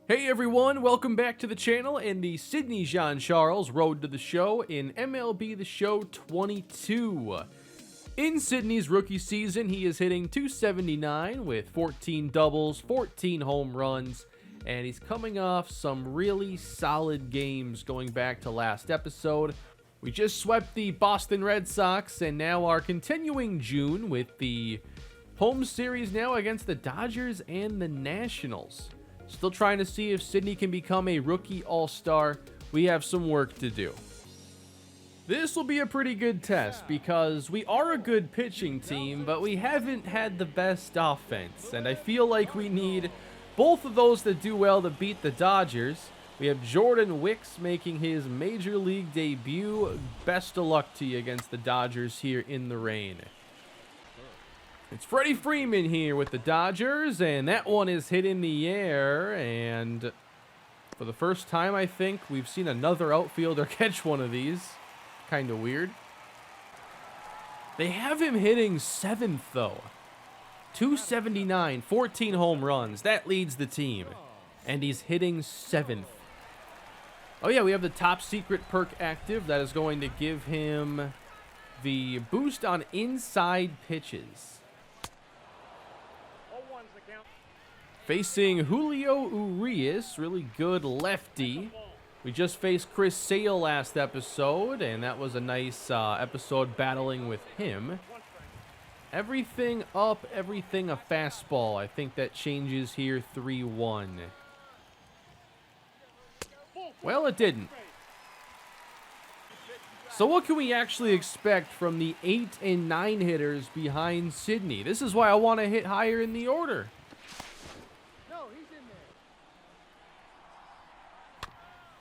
Hey everyone, welcome back to the channel and the Sydney Jean-Charles Road to the Show in MLB The Show 22. In Sydney's rookie season, he is hitting .279 with 14 doubles, 14 home runs, and he's coming off some really solid games going back to last episode. We just swept the Boston Red Sox and now are continuing June with the home series now against the Dodgers and the Nationals. Still trying to see if Sydney can become a rookie all-star. We have some work to do. This will be a pretty good test because we are a good pitching team, but we haven't had the best offense. And I feel like we need both of those to do well to beat the Dodgers. We have Jordan Wicks making his major league debut. Best of luck to you against the Dodgers here in the rain. It's Freddie Freeman here with the Dodgers, and that one is hit in the air, and for the first time, I think, we've seen another outfielder catch one of these. Kind of weird. They have him hitting 7th, though. .279, 14 home runs. That leads the team, and he's hitting 7th. Oh, yeah, we have the top secret perk active. That is going to give him the boost on inside pitches. Facing Julio Urias, really good lefty. We just faced Chris Sale last episode, and that was a nice episode battling with him. Everything up, everything a fastball. I think that changes here 3-1. Well, it didn't. So what can we actually expect from the 8 and 9 hitters behind Sydney? This is why I want to hit higher in the order.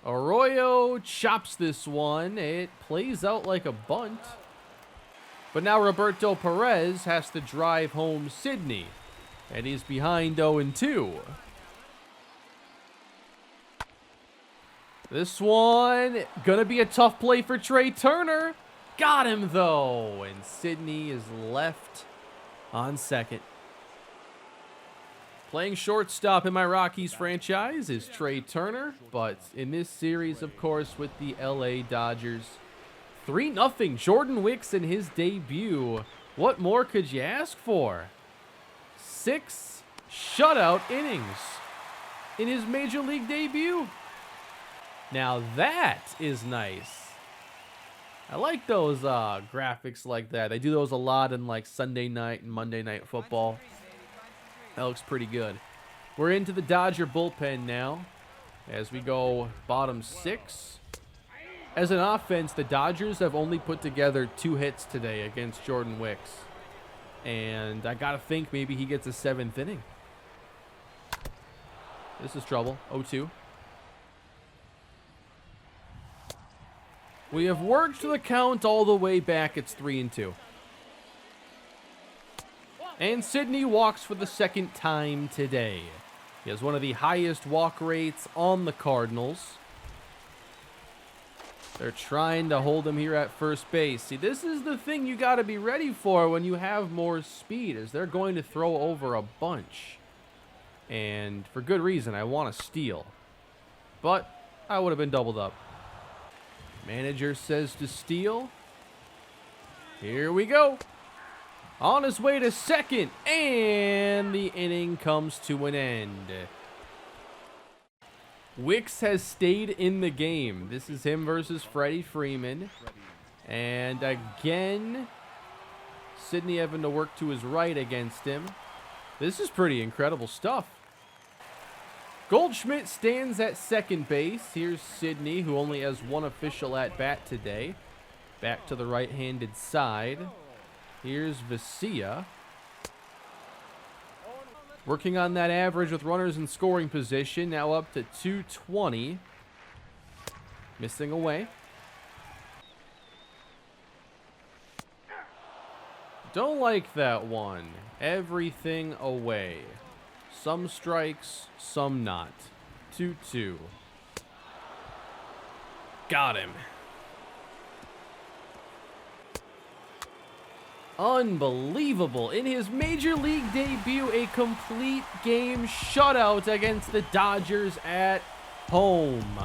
Arroyo chops this one. It plays out like a bunt. But now Roberto Perez has to drive home Sydney. And he's behind 0-2. This one, gonna be a tough play for Trey Turner. Got him though. And Sydney is left on second. Playing shortstop in my Rockies franchise is Trey Turner, but in this series, of course, with the LA Dodgers. 3-0, Jordan Wicks in his debut. What more could you ask for? 6 shutout innings in his major league debut. Now that is nice. I like those graphics like that. They do those a lot in like Sunday night and Monday Night Football. That looks pretty good. We're into the Dodger bullpen now as we go bottom 6. As an offense, the Dodgers have only put together 2 hits today against Jordan Wicks. And I got to think maybe he gets a 7th inning. This is trouble. 0-2. We have worked the count all the way back. It's 3-2. And Sydney walks for the second time today. He has one of the highest walk rates on the Cardinals. They're trying to hold him here at first base. See, this is the thing you got to be ready for when you have more speed, is they're going to throw over a bunch. And for good reason, I want to steal. But I would have been doubled up. Manager says to steal. Here we go. On his way to second, and the inning comes to an end. Wicks has stayed in the game. This is him versus Freddie Freeman. And again, Sydney having to work to his right against him. This is pretty incredible stuff. Goldschmidt stands at second base. Here's Sydney, who only has one official at-bat today. Back to the right-handed side. Here's Vesia. Working on that average with runners in scoring position. Now up to 220. Missing away. Don't like that one. Everything away. Some strikes, some not. 2-2. Got him. Unbelievable. In his major league debut, a complete game shutout against the Dodgers at home.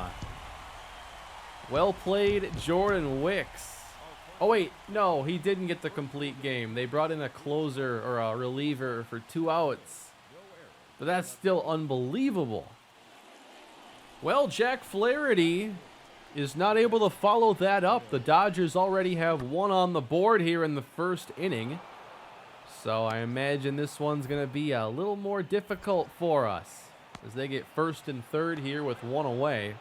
Well played, Jordan Wicks. Oh, wait, no, he didn't get the complete game. They brought in a closer or a reliever for 2 outs. But that's still unbelievable. Well, Jack Flaherty is not able to follow that up. The Dodgers already have 1 on the board here in the first inning. So I imagine this one's going to be a little more difficult for us as they get first and third here with 1 away.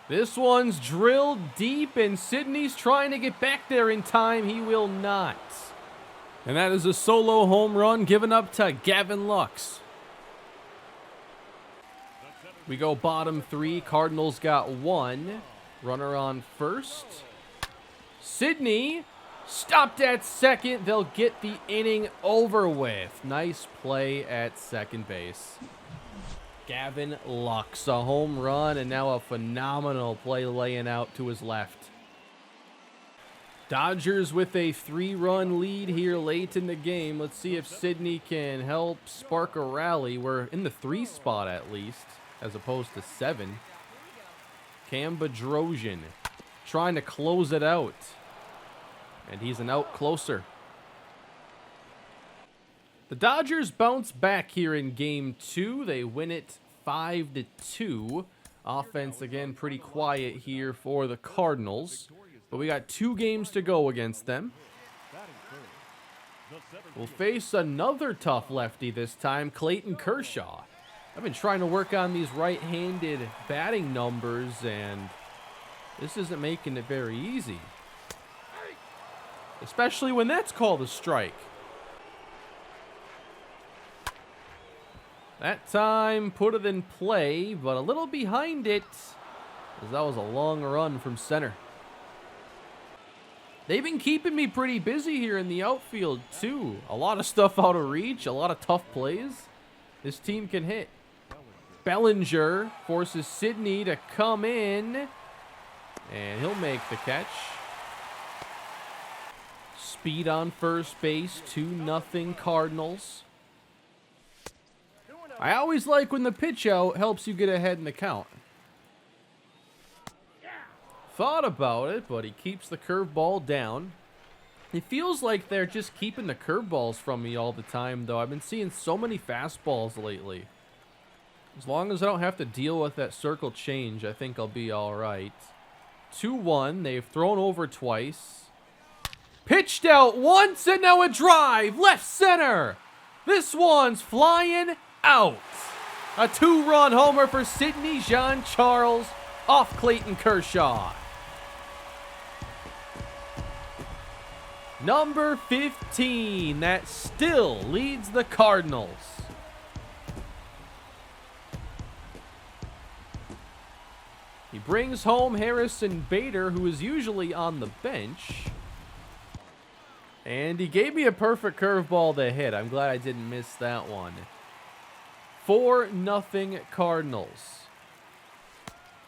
This one's drilled deep, and Sidney's trying to get back there in time. He will not. And that is a solo home run given up to Gavin Lux. We go bottom 3. Cardinals got 1. Runner on first. Sidney stopped at second. They'll get the inning over with. Nice play at second base. Gavin Lux, a home run, and now a phenomenal play laying out to his left. Dodgers with a 3-run lead here late in the game. Let's see if Sidney can help spark a rally. We're in the 3 spot at least, as opposed to 7. Cam Bedrosian trying to close it out. And he's an out closer. The Dodgers bounce back here in game 2. They win it 5-2. Offense, again, pretty quiet here for the Cardinals. But we got 2 games to go against them. We'll face another tough lefty this time, Clayton Kershaw. I've been trying to work on these right-handed batting numbers, and this isn't making it very easy. Especially when that's called a strike. That time put it in play, but a little behind it, as that was a long run from center. They've been keeping me pretty busy here in the outfield, too. A lot of stuff out of reach, a lot of tough plays. This team can hit. Bellinger forces Sidney to come in, and he'll make the catch. Speed on first base, 2-0 Cardinals. I always like when the pitch out helps you get ahead in the count. Thought about it, but he keeps the curveball down. It feels like they're just keeping the curveballs from me all the time, though. I've been seeing so many fastballs lately. As long as I don't have to deal with that circle change, I think I'll be all right. 2-1. They've thrown over twice. Pitched out once, and now a drive. Left center. This one's flying out. A 2-run homer for Sidney Jean-Charles off Clayton Kershaw. Number 15, that still leads the Cardinals. He brings home Harrison Bader, who is usually on the bench. And he gave me a perfect curveball to hit. I'm glad I didn't miss that one. 4-0 Cardinals.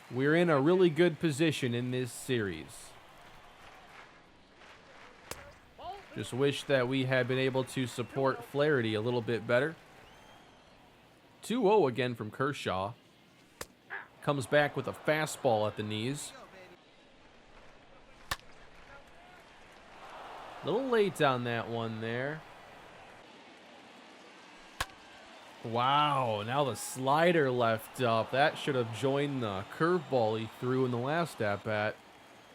We're in a really good position in this series. Just wish that we had been able to support Flaherty a little bit better. 2-0 again from Kershaw. Comes back with a fastball at the knees. A little late on that one there. Wow, now the slider left up. That should have joined the curveball he threw in the last at-bat.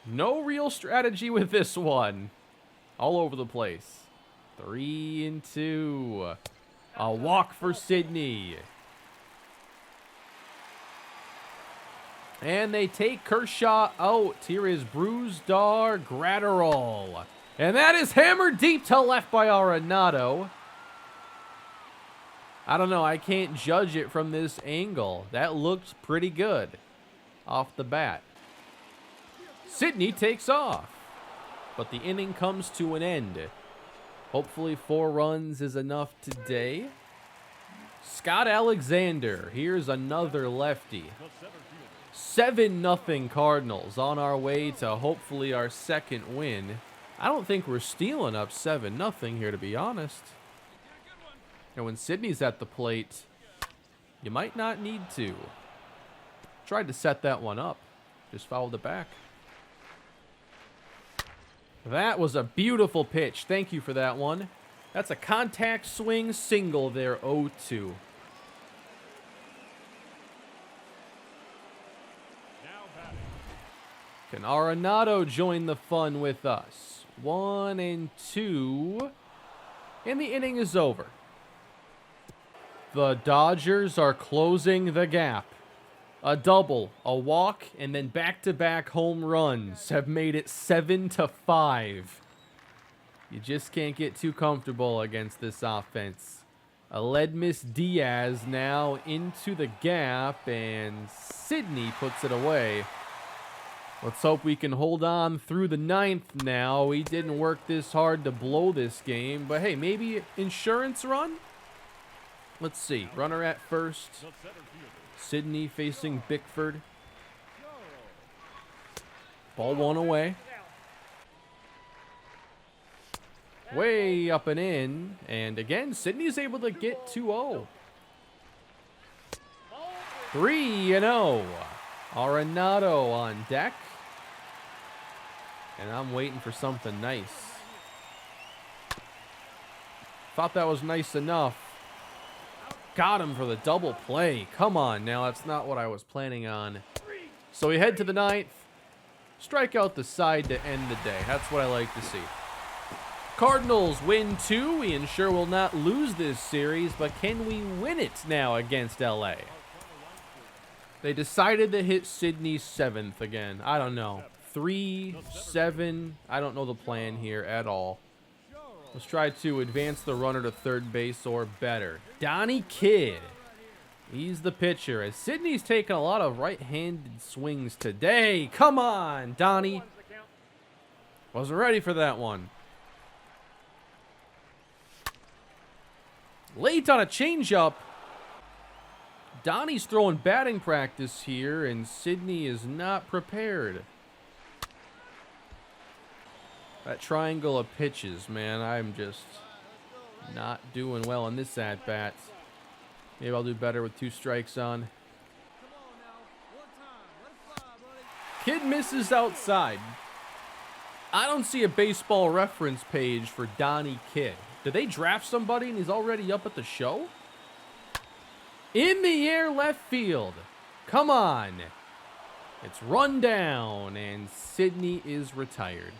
No real strategy with this one. All over the place. 3-2. A walk for Sidney. And they take Kershaw out. Here is Brusdar Graterol. And that is hammered deep to left by Arenado. I don't know. I can't judge it from this angle. That looks pretty good off the bat. Sidney takes off. But the inning comes to an end. Hopefully 4 runs is enough today. Scott Alexander. Here's another lefty. 7-0 Cardinals on our way to hopefully our second win. I don't think we're stealing up 7-0 here, to be honest. And when Sydney's at the plate, you might not need to. Tried to set that one up. Just fouled it back. That was a beautiful pitch. Thank you for that one. That's a contact swing single there, 0-2. Can Arenado join the fun with us? 1-2. And the inning is over. The Dodgers are closing the gap. A double, a walk, and then back-to-back home runs have made it 7-5. You just can't get too comfortable against this offense. Aledmys Diaz now into the gap, and Sydney puts it away. Let's hope we can hold on through the 9th now. We didn't work this hard to blow this game, but hey, maybe insurance run? Let's see. Runner at first. Sydney facing Bickford. Ball one away. Way up and in. And again, Sydney's able to get 2-0. 3-0. Arenado on deck. And I'm waiting for something nice. Thought that was nice enough. Got him for the double play. Come on now, that's not what I was planning on. So we head to the 9th. Strike out the side to end the day. That's what I like to see. Cardinals win 2. We ensure we'll not lose this series, but can we win it now against LA? They decided to hit Sydney 7th again. I don't know. 3, 7. I don't know the plan here at all. Let's try to advance the runner to third base or better. Donnie Kidd. He's the pitcher. As Sydney's taken a lot of right-handed swings today. Come on, Donnie. Wasn't ready for that one. Late on a changeup. Donnie's throwing batting practice here, and Sydney is not prepared. That triangle of pitches, man, I'm just not doing well in this at-bat. Maybe I'll do better with 2 strikes on. Kid misses outside. I don't see a baseball reference page for Donnie Kidd. Did they draft somebody and he's already up at the show? In the air left field. Come on. It's run down, and Sydney is retired.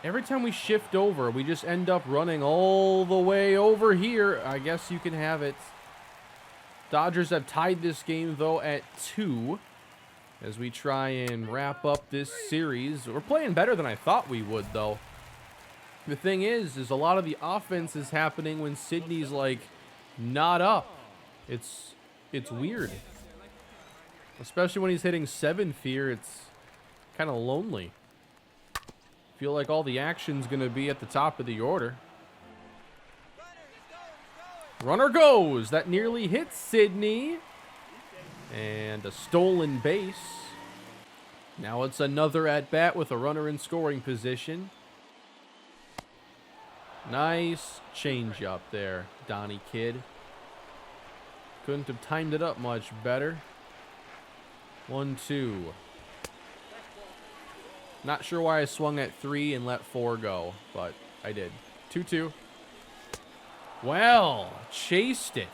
Every time we shift over, we just end up running all the way over here. I guess you can have it. Dodgers have tied this game, though, at 2. As we try and wrap up this series. We're playing better than I thought we would, though. The thing is a lot of the offense is happening when Sydney's, like, not up. It's weird. Especially when he's hitting 7th here, it's kind of lonely. Feel like all the action's going to be at the top of the order. Runner goes. That nearly hits Sydney. And a stolen base. Now it's another at-bat with a runner in scoring position. Nice changeup there, Donnie Kidd. Couldn't have timed it up much better. 1-2. Not sure why I swung at 3 and let 4 go, but I did. 2-2. Well, chased it.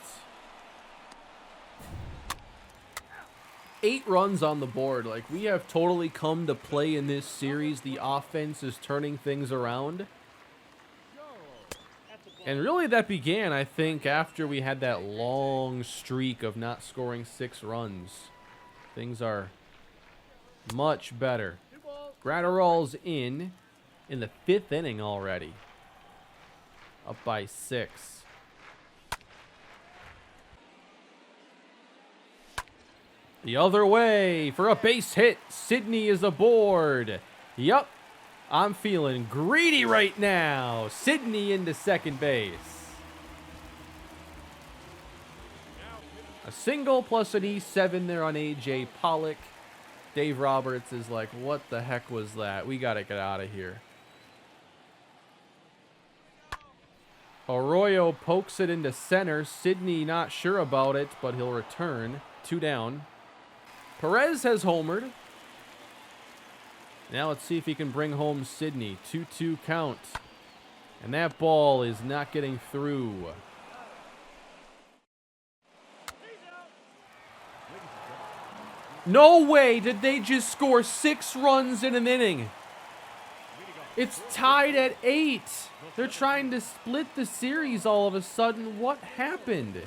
8 runs on the board. Like, we have totally come to play in this series. The offense is turning things around. And really that began, I think, after we had that long streak of not scoring 6 runs. Things are much better. Gratterall's in the 5th inning already. Up by 6. The other way for a base hit. Sydney is aboard. Yup. I'm feeling greedy right now. Sydney into second base. A single plus an E7 there on A.J. Pollock. Dave Roberts is like, what the heck was that? We got to get out of here. Arroyo pokes it into center. Sidney not sure about it, but he'll return. 2 down. Perez has homered. Now let's see if he can bring home Sidney. 2-2 count. And that ball is not getting through. No way did they just score 6 runs in an inning. It's tied at 8. They're trying to split the series all of a sudden. What happened?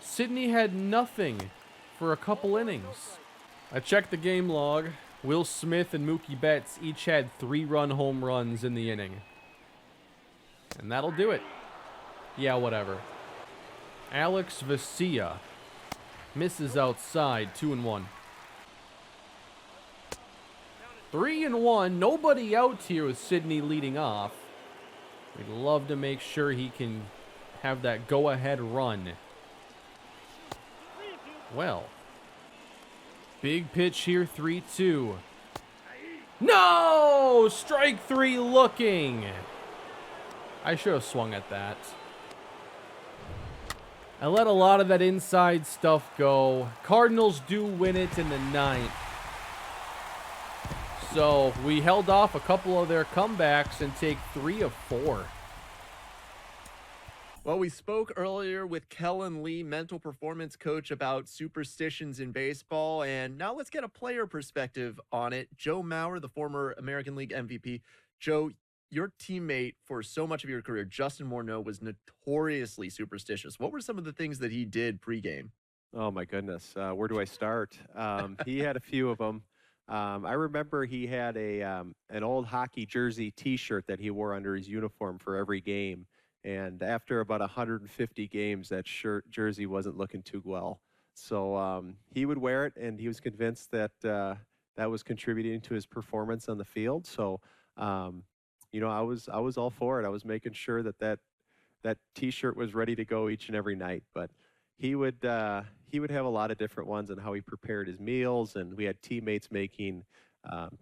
Sidney had nothing for a couple innings. I checked the game log. Will Smith and Mookie Betts each had 3-run home runs in the inning. And that'll do it. Yeah, whatever. Alex Vesia misses outside. 2-1. 3-1. Nobody out here with Sidney leading off. We'd love to make sure he can have that go-ahead run. Well, big pitch here, 3-2. No! Strike 3 looking. I should have swung at that. I let a lot of that inside stuff go. Cardinals do win it in the 9th. So we held off a couple of their comebacks and take 3 of 4. Well, we spoke earlier with Kellen Lee, mental performance coach, about superstitions in baseball. And now let's get a player perspective on it. Joe Mauer, the former American League MVP. Joe, your teammate for so much of your career, Justin Morneau, was notoriously superstitious. What were some of the things that he did pregame? Oh, my goodness. Where do I start? He had a few of them. I remember he had an old hockey jersey T-shirt that he wore under his uniform for every game. And after about 150 games, that jersey wasn't looking too well. So he would wear it, and he was convinced that that was contributing to his performance on the field. So, you know, I was all for it. I was making sure that T-shirt was ready to go each and every night. But he would have a lot of different ones on how he prepared his meals, and we had teammates making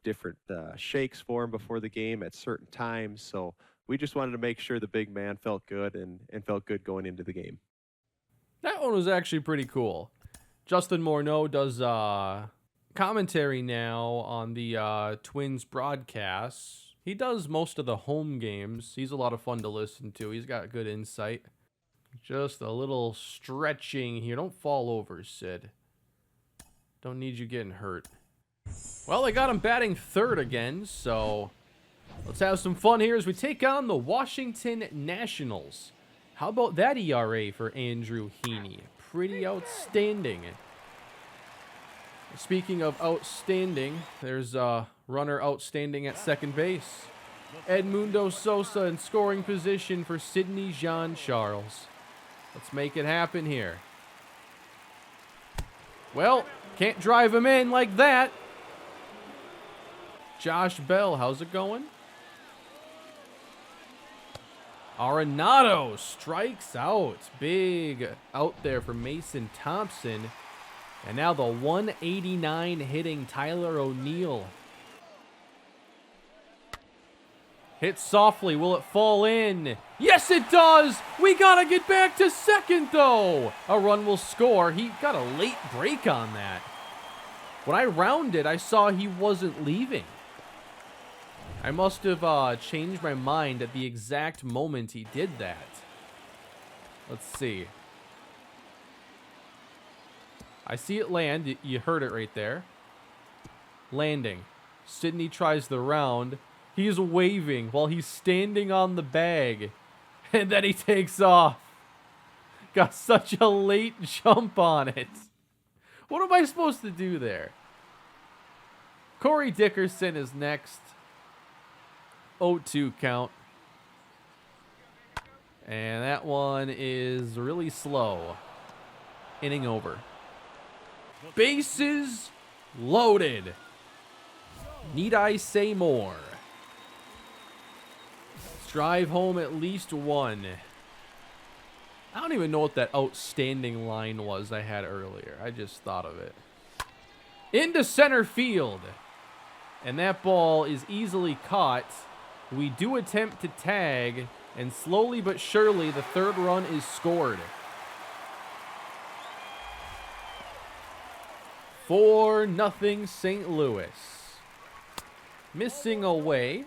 different shakes for him before the game at certain times. So we just wanted to make sure the big man felt good and felt good going into the game. That one was actually pretty cool. Justin Morneau does commentary now on the Twins broadcasts. He does most of the home games. He's a lot of fun to listen to. He's got good insight. Just a little stretching here. Don't fall over, Sid. Don't need you getting hurt. Well, they got him batting third again, so let's have some fun here as we take on the Washington Nationals. How about that ERA for Andrew Heaney? Pretty outstanding. Speaking of outstanding, there's a runner outstanding at second base. Edmundo Sosa in scoring position for Sidney Jean-Charles. Let's make it happen here. Well, can't drive him in like that. Josh Bell, how's it going? Arenado strikes out. Big out there for Mason Thompson. And now the 189 hitting Tyler O'Neill. Hit softly. Will it fall in? Yes, it does. We got to get back to second, though. A run will score. He got a late break on that. When I rounded, I saw he wasn't leaving. I must have changed my mind at the exact moment he did that. Let's see. I see it land. You heard it right there. Landing. Sidney tries the round. He's waving while he's standing on the bag. And then he takes off. Got such a late jump on it. What am I supposed to do there? Corey Dickerson is next. 0-2 count. And that one is really slow. Inning over. Bases loaded. Need I say more? Let's drive home at least one. I don't even know what that outstanding line was I had earlier. I just thought of it. Into center field. And that ball is easily caught. We do attempt to tag, and slowly but surely the third run is scored. 4-0 St. Louis. Missing away.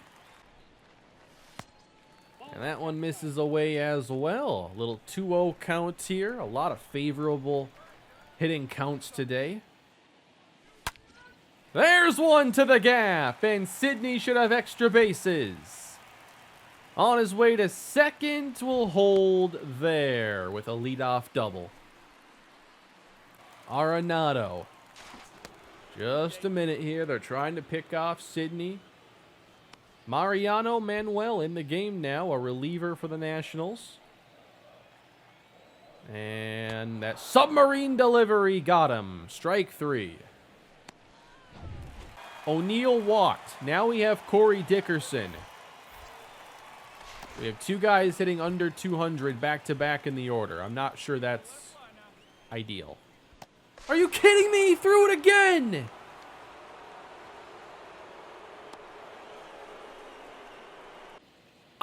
And that one misses away as well. A little 2-0 count here. A lot of favorable hitting counts today. There's one to the gap, and Sidney should have extra bases. On his way to second, will hold there with a leadoff double. Arenado. Just a minute here. They're trying to pick off Sidney. Mariano Manuel in the game now, a reliever for the Nationals. And that submarine delivery got him. Strike 3. O'Neill walked. Now we have Corey Dickerson. We have two guys hitting under 200 back-to-back in the order. I'm not sure that's ideal. Are you kidding me? He threw it again!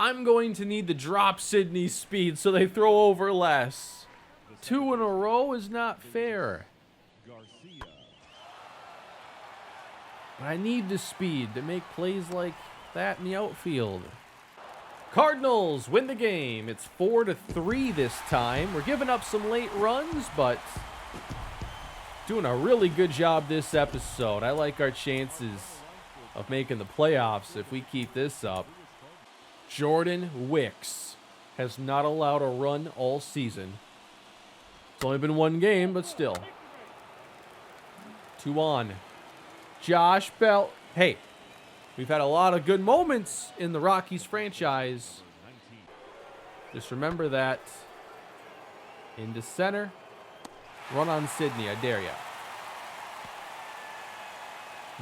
I'm going to need to drop Sidney's speed so they throw over less. 2 in a row is not fair. But I need the speed to make plays like that in the outfield. Cardinals win the game. It's 4-3 this time. We're giving up some late runs, but doing a really good job this episode. I like our chances of making the playoffs if we keep this up. Jordan Wicks has not allowed a run all season. It's only been one game, but still. 2 on. Josh Bell. Hey, we've had a lot of good moments in the Rockies franchise. Just remember that. Into center. Run on Sidney, I dare ya.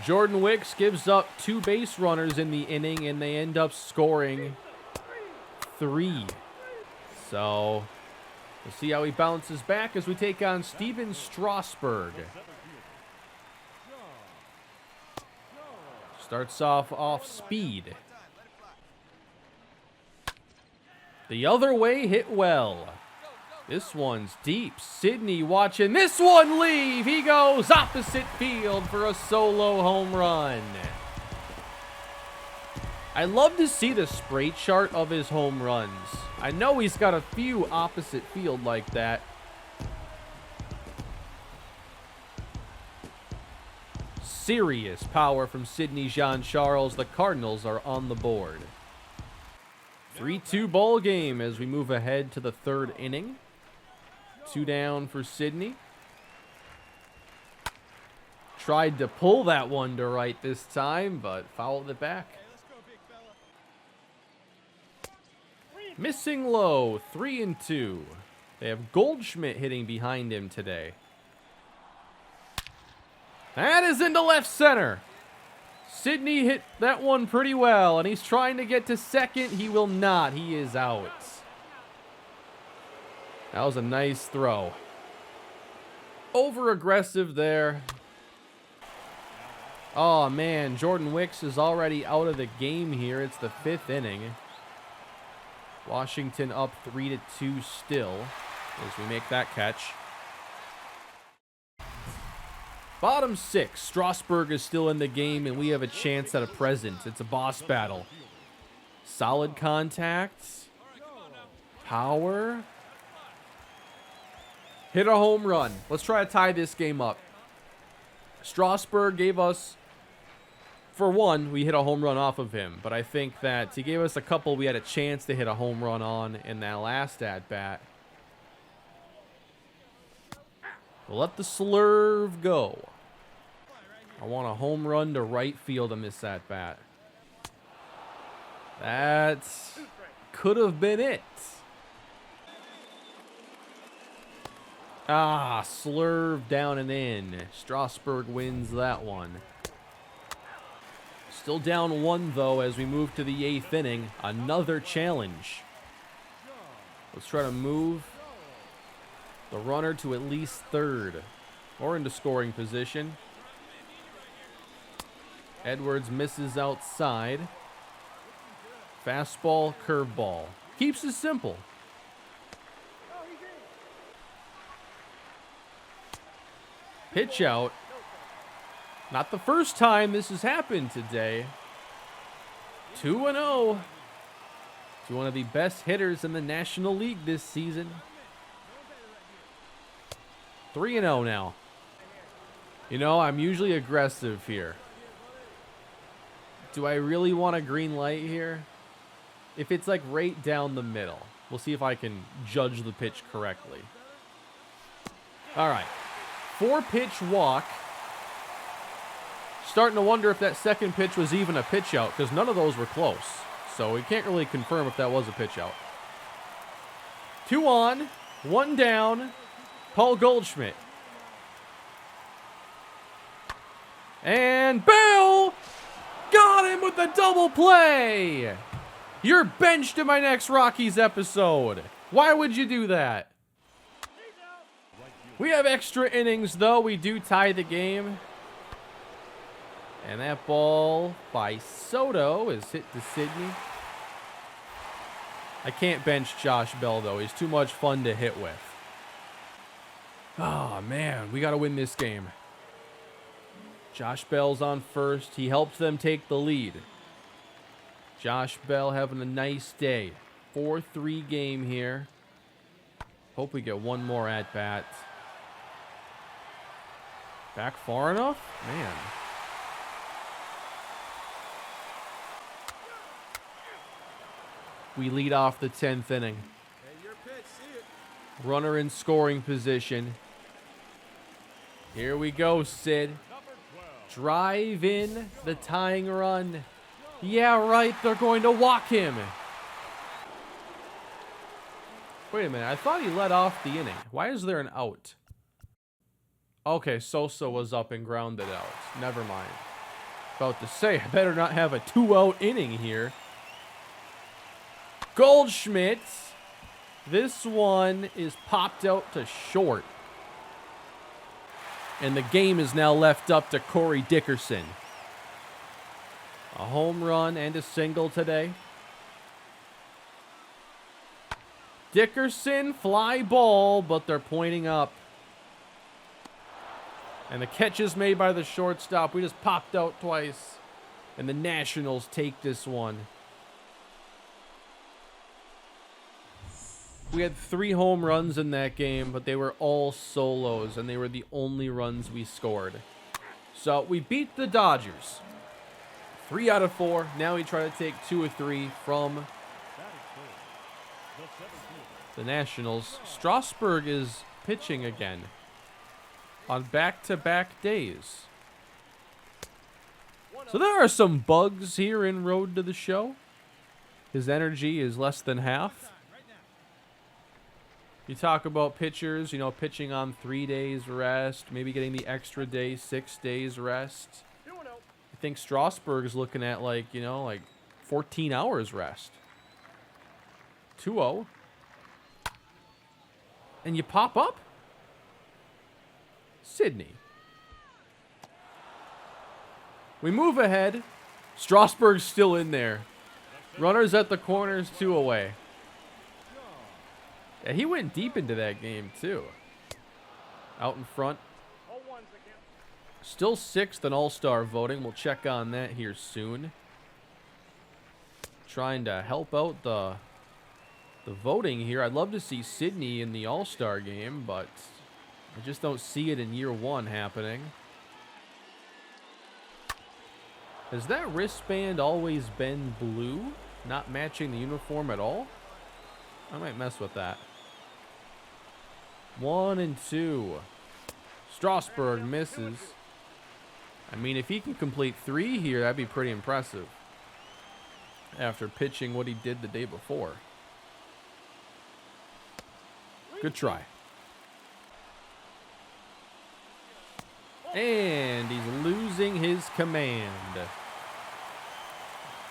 Jordan Wicks gives up 2 base runners in the inning, and they end up scoring 3. So, we'll see how he bounces back as we take on Steven Strasburg. Starts off speed. The other way hit well. This one's deep. Sidney watching this one leave. He goes opposite field for a solo home run. I love to see the spray chart of his home runs. I know he's got a few opposite field like that. Serious power from Sidney Jean-Charles. The Cardinals are on the board. 3-2 ball game as we move ahead to the 3rd inning. 2 down for Sidney. Tried to pull that one to right this time, but fouled it back. Missing low, 3-2. They have Goldschmidt hitting behind him today. That is into left center. Sidney hit that one pretty well, and he's trying to get to second. He will not. He is out. That was a nice throw. Over-aggressive there. Oh, man. Jordan Wicks is already out of the game here. It's the 5th inning. Washington up 3-2 still as we make that catch. Bottom 6. Strasburg is still in the game, and we have a chance at a present. It's a boss battle. Solid contact. Power. Hit a home run. Let's try to tie this game up. Strasburg gave us, for one, we hit a home run off of him. But I think that he gave us a couple we had a chance to hit a home run on in that last at-bat. We'll let the slurve go. I want a home run to right field on this at-bat. That could have been it. Ah, slurve down and in. Strasburg wins that one. Still down 1, though, as we move to the 8th inning. Another challenge. Let's try to move The runner to at least third or into scoring position. Edwards misses outside. Fastball, curveball. Keeps it simple. Pitch out. Not the first time this has happened today. 2-0 to one of the best hitters in the National League this season. 3-0 now. You know, I'm usually aggressive here. Do I really want a green light here? If it's like right down the middle, we'll see if I can judge the pitch correctly. All right. 4-pitch walk. Starting to wonder if that second pitch was even a pitch out because none of those were close. So we can't really confirm if that was a pitch out. 2 on, 1 down. Paul Goldschmidt. And Bill got him with a double play. You're benched in my next Rockies episode. Why would you do that? We have extra innings, though. We do tie the game. And that ball by Soto is hit to Sydney. I can't bench Josh Bell, though. He's too much fun to hit with. Oh, man. We got to win this game. Josh Bell's on first. He helps them take the lead. Josh Bell having a nice day. 4-3 game here. Hope we get one more at-bat. Back far enough? Man. We lead off the 10th inning. Runner in scoring position. Here we go, Sid. Drive in the tying run. Yeah, right, they're going to walk him. Wait a minute, I thought he let off the inning. Why is there an out? Okay, Sosa was up and grounded out. Never mind. About to say, I better not have a 2-out inning here. Goldschmidt. This one is popped out to short. And the game is now left up to Corey Dickerson. A home run and a single today. Dickerson, fly ball, but they're pointing up. And the catch is made by the shortstop. We just popped out twice. And the Nationals take this one. We had 3 home runs in that game, but they were all solos, and they were the only runs we scored. So we beat the Dodgers. 3 out of 4. Now we try to take 2 or 3 from the Nationals. Strasburg is pitching again on back-to-back days. So there are some bugs here in Road to the Show. His energy is less than half. You talk about pitchers, you know, pitching on 3 days rest, maybe getting the extra day, 6 days rest. I think Strasburg is looking at like 14 hours rest. 2-0. And you pop up? Sydney. We move ahead. Strasburg's still in there. Runners at the corners, 2 away. Yeah, he went deep into that game, too. Out in front. Still 6th in All-Star voting. We'll check on that here soon. Trying to help out the voting here. I'd love to see Sydney in the All-Star game, but I just don't see it in year 1 happening. Has that wristband always been blue? Not matching the uniform at all? I might mess with that. 1-2. Strasburg misses. I mean, if he can complete 3 here, that'd be pretty impressive. After pitching what he did the day before. Good try. And he's losing his command.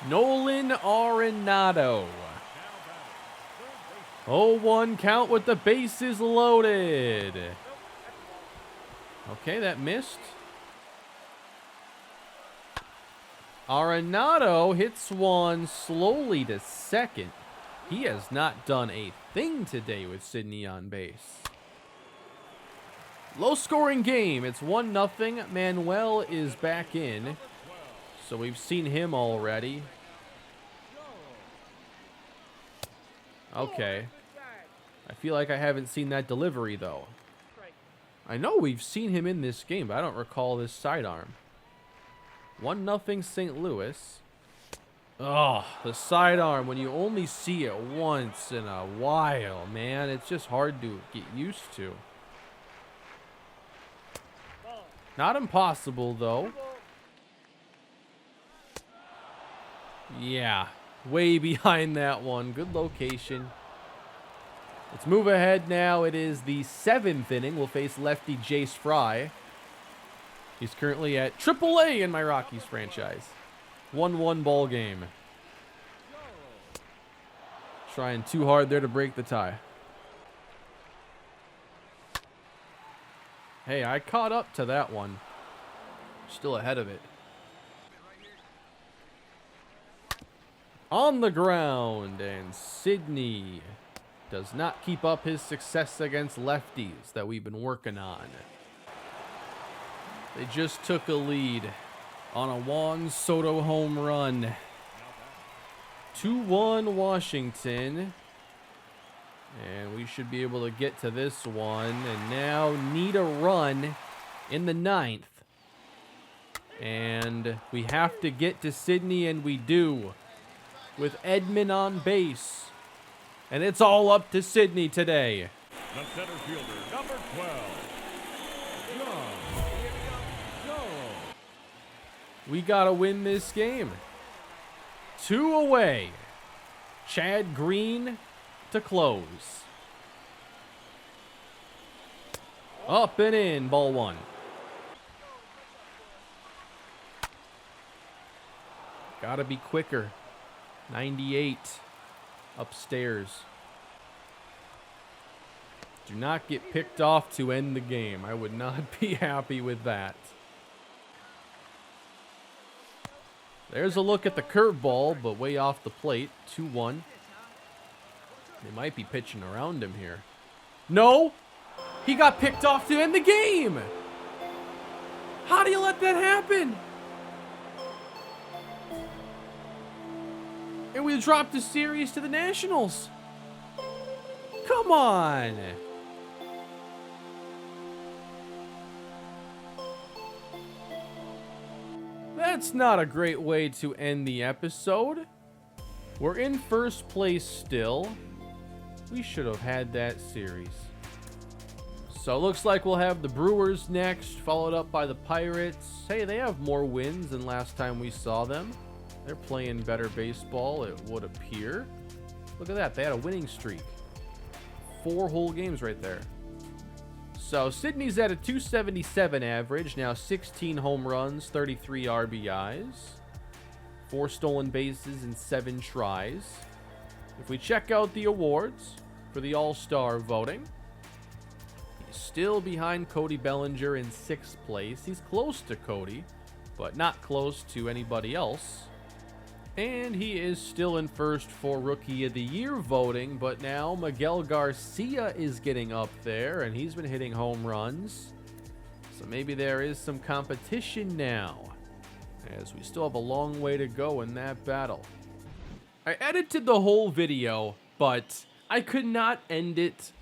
Nolan Arenado. 0-1 count with the bases loaded. Okay, that missed. Arenado hits one slowly to second. He has not done a thing today with Sidney on base. Low-scoring game. It's 1-0. Manuel is back in. So we've seen him already. Okay. I feel like I haven't seen that delivery, though. I know we've seen him in this game, but I don't recall this sidearm. 1-0 St. Louis. Oh, the sidearm, when you only see it once in a while, man, it's just hard to get used to. Not impossible, though. Yeah, way behind that one. Good location. Let's move ahead now. It is the 7th inning. We'll face lefty Jace Fry. He's currently at AAA in my Rockies franchise. 1-1 ball game. Trying too hard there to break the tie. Hey, I caught up to that one. Still ahead of it. On the ground, and Sidney does not keep up his success against lefties that we've been working on. They just took a lead on a Juan Soto home run. 2-1 Washington. And we should be able to get to this one. And now need a run in the 9th. And we have to get to Sidney, and we do. With Edman on base. And it's all up to Sidney today. The center fielder, number 12. We gotta win this game. 2 away. Chad Green to close. Up and in, ball 1. Gotta be quicker. 98 upstairs. Do not get picked off to end the game. I would not be happy with that. There's a look at the curveball, but way off the plate. 2-1. They might be pitching around him here. No! He got picked off to end the game! How do you let that happen? And we dropped the series to the Nationals. Come on! That's not a great way to end the episode. We're in first place still. We should have had that series. So it looks like we'll have the Brewers next, followed up by the Pirates. Hey, they have more wins than last time we saw them. They're playing better baseball, it would appear. Look at that, they had a winning streak. 4 whole games right there. So Sidney's at a 277 average, now 16 home runs, 33 RBIs, 4 stolen bases and 7 tries. If we check out the awards for the All-Star voting, he's still behind Cody Bellinger in 6th place. He's close to Cody, but not close to anybody else. And he is still in first for Rookie of the Year voting, but now Miguel Garcia is getting up there, and he's been hitting home runs. So maybe there is some competition now, as we still have a long way to go in that battle. I edited the whole video, but I could not end it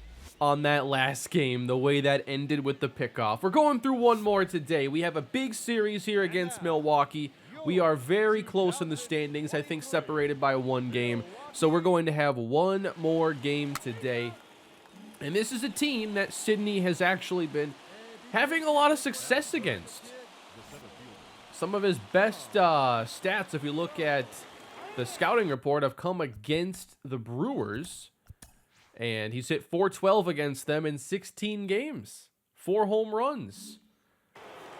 on that last game the way that ended with the pickoff. We're going through one more today. We have a big series here against Milwaukee. We are very close in the standings, I think separated by 1 game. So we're going to have one more game today. And this is a team that Sidney has actually been having a lot of success against. Some of his best stats, if you look at the scouting report, have come against the Brewers. And he's hit .412 against them in 16 games. 4 home runs.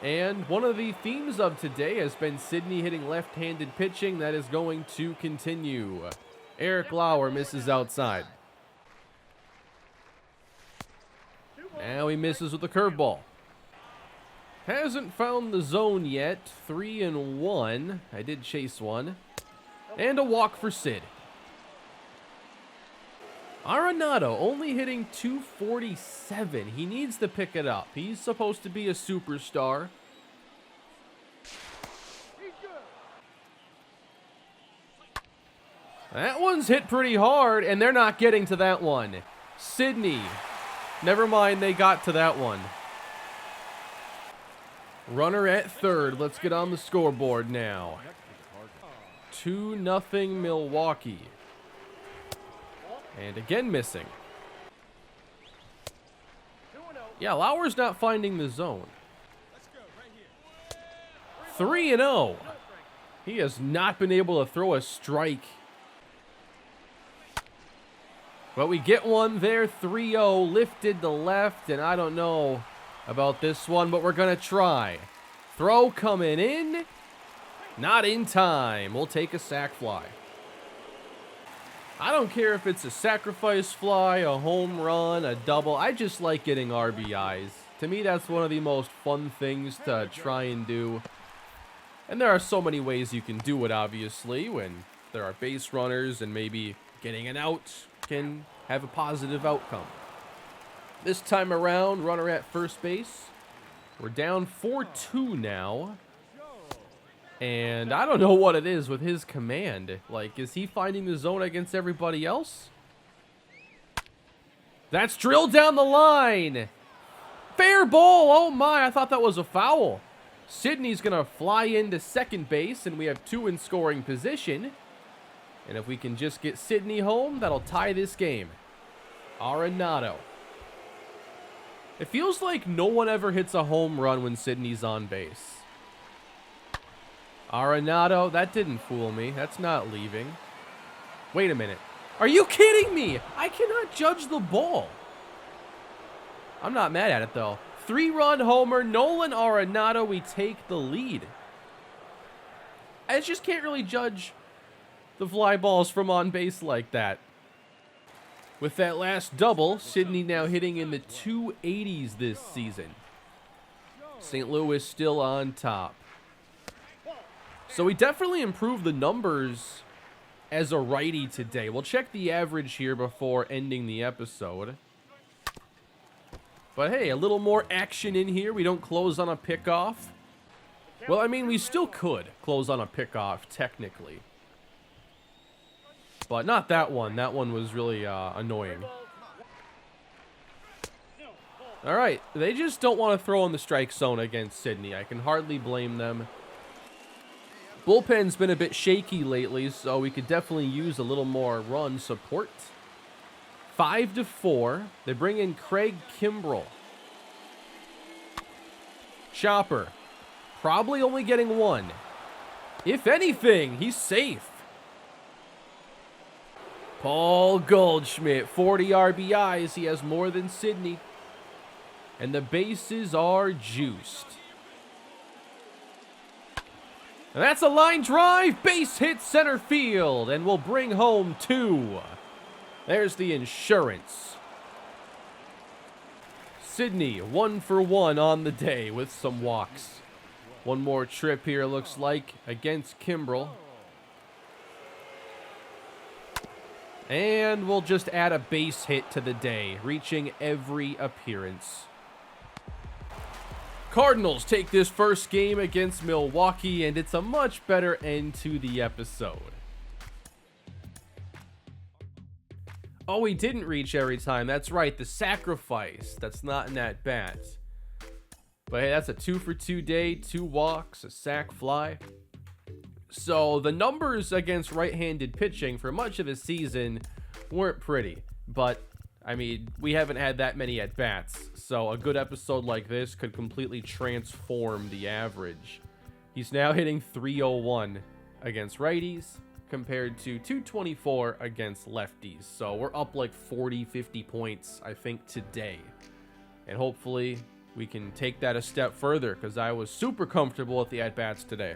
And one of the themes of today has been Sidney hitting left-handed pitching. That is going to continue. Eric Lauer misses outside. And he misses with the curveball. Hasn't found the zone yet. 3-1. I did chase one. And a walk for Sid. Arenado only hitting 247. He needs to pick it up. He's supposed to be a superstar. That one's hit pretty hard, and they're not getting to that one. Sydney. Never mind, they got to that one. Runner at third. Let's get on the scoreboard now. 2-0 Milwaukee. And again missing. Yeah, Lauer's not finding the zone. 3-0. He has not been able to throw a strike. But we get one there, 3-0, lifted to left, and I don't know about this one, but we're going to try. Throw coming in. Not in time. We'll take a sac fly. I don't care if it's a sacrifice fly, a home run, a double. I just like getting RBIs. To me, that's one of the most fun things to try and do. And there are so many ways you can do it, obviously, when there are base runners and maybe getting an out can have a positive outcome. This time around, runner at first base. We're down 4-2 now. And I don't know what it is with his command. Like, is he finding the zone against everybody else? That's drilled down the line. Fair ball. Oh my, I thought that was a foul. Sydney's going to fly into second base, and we have two in scoring position. And if we can just get Sydney home, that'll tie this game. Arenado. It feels like no one ever hits a home run when Sydney's on base. Arenado, that didn't fool me. That's not leaving. Wait a minute. Are you kidding me? I cannot judge the ball. I'm not mad at it, though. 3-run homer, Nolan Arenado, we take the lead. I just can't really judge the fly balls from on base like that. With that last double, Sydney now hitting in the 280s this season. St. Louis still on top. So we definitely improved the numbers as a righty today. We'll check the average here before ending the episode. But hey, a little more action in here. We don't close on a pickoff. Well, I mean, we still could close on a pickoff, technically. But not that one. That one was really annoying. All right, they just don't want to throw in the strike zone against Sydney. I can hardly blame them. Bullpen's been a bit shaky lately, so we could definitely use a little more run support. 5-4. They bring in Craig Kimbrell. Chopper. Probably only getting one. If anything, he's safe. Paul Goldschmidt, 40 RBIs. He has more than Sydney. And the bases are juiced. And that's a line drive. Base hit center field. And we'll bring home 2. There's the insurance. Sydney, 1 for 1 on the day with some walks. One more trip here, looks like, against Kimbrell. And we'll just add a base hit to the day, reaching every appearance. Cardinals take this first game against Milwaukee, and it's a much better end to the episode. Oh, we didn't reach every time. That's right, the sacrifice. That's not in that bat. But hey, that's a 2 for 2 day, 2 walks, a sac fly. So the numbers against right-handed pitching for much of the season weren't pretty. But, I mean, we haven't had that many at-bats. So a good episode like this could completely transform the average. He's now hitting 301 against righties compared to 224 against lefties. So we're up like 40, 50 points, I think, today. And hopefully we can take that a step further because I was super comfortable with the at-bats today.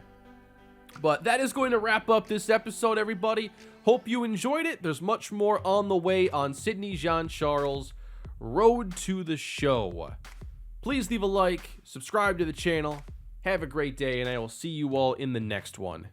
But that is going to wrap up this episode, everybody. Hope you enjoyed it. There's much more on the way on Sydney Jean-Charles, Road to the Show. Please leave a like, subscribe to the channel, have a great day, and I will see you all in the next one.